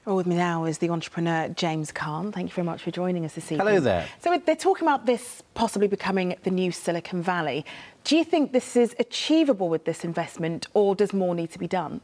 Well, with me now is the entrepreneur James Caan. Thank you very much for joining us this evening. Hello there. So they're talking about this possibly becoming the new Silicon Valley. Do you think this is achievable with this investment, or does more need to be done?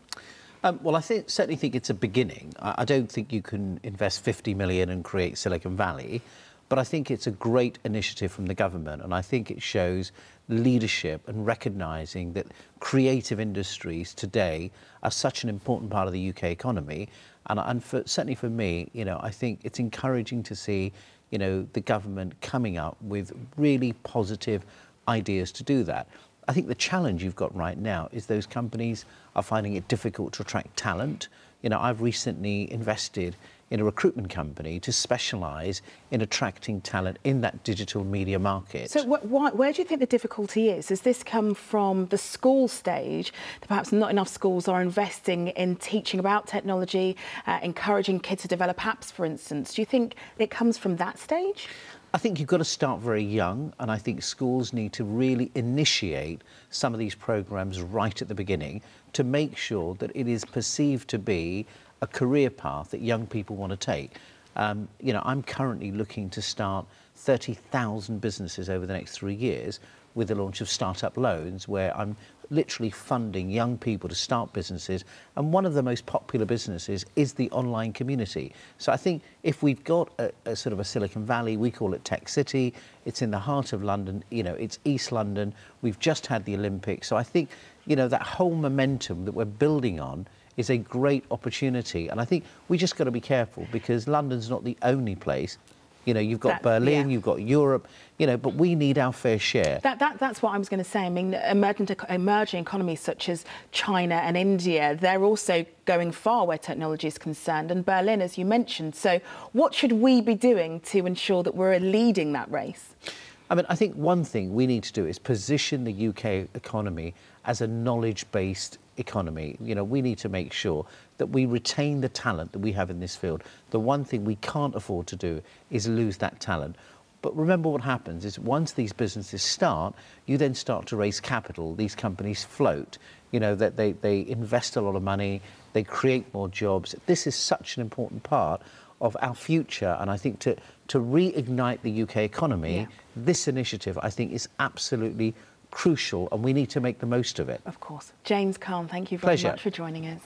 Well, I certainly think it's a beginning. I don't think you can invest 50 million and create Silicon Valley, but I think it's a great initiative from the government, and I think it shows leadership and recognising that creative industries today are such an important part of the UK economy. And certainly for me, I think it's encouraging to see, the government coming up with really positive ideas to do that. I think the challenge you've got right now is those companies are finding it difficult to attract talent. I've recently invested in a recruitment company to specialise in attracting talent in that digital media market. So where do you think the difficulty is? Has this come from the school stage, that perhaps not enough schools are investing in teaching about technology, encouraging kids to develop apps, for instance? Do you think it comes from that stage? I think you've got to start very young, and I think schools need to really initiate some of these programmes right at the beginning to make sure that it is perceived to be a career path that young people want to take. I'm currently looking to start 30,000 businesses over the next 3 years with the launch of Startup Loans, where I'm literally funding young people to start businesses. And one of the most popular businesses is the online community. So I think if we've got a sort of a Silicon Valley, we call it Tech City, it's in the heart of London, it's East London, we've just had the Olympics. So I think, that whole momentum that we're building on is a great opportunity. And I think we just got to be careful, because London's not the only place. You've got Berlin, you've got Europe, but we need our fair share. That's what I was going to say. I mean, emerging economies such as China and India, they're also going far where technology is concerned, and Berlin, as you mentioned. So what should we be doing to ensure that we're leading that race? I think one thing we need to do is position the UK economy as a knowledge-based economy. We need to make sure that we retain the talent that we have in this field. The one thing we can't afford to do is lose that talent. But remember, what happens is once these businesses start, you then start to raise capital. These companies float, that they invest a lot of money, they create more jobs. This is such an important part of our future, and I think to reignite the UK economy, this initiative, I think, is absolutely crucial, and we need to make the most of it. Of course. James Caan, thank you very much for joining us.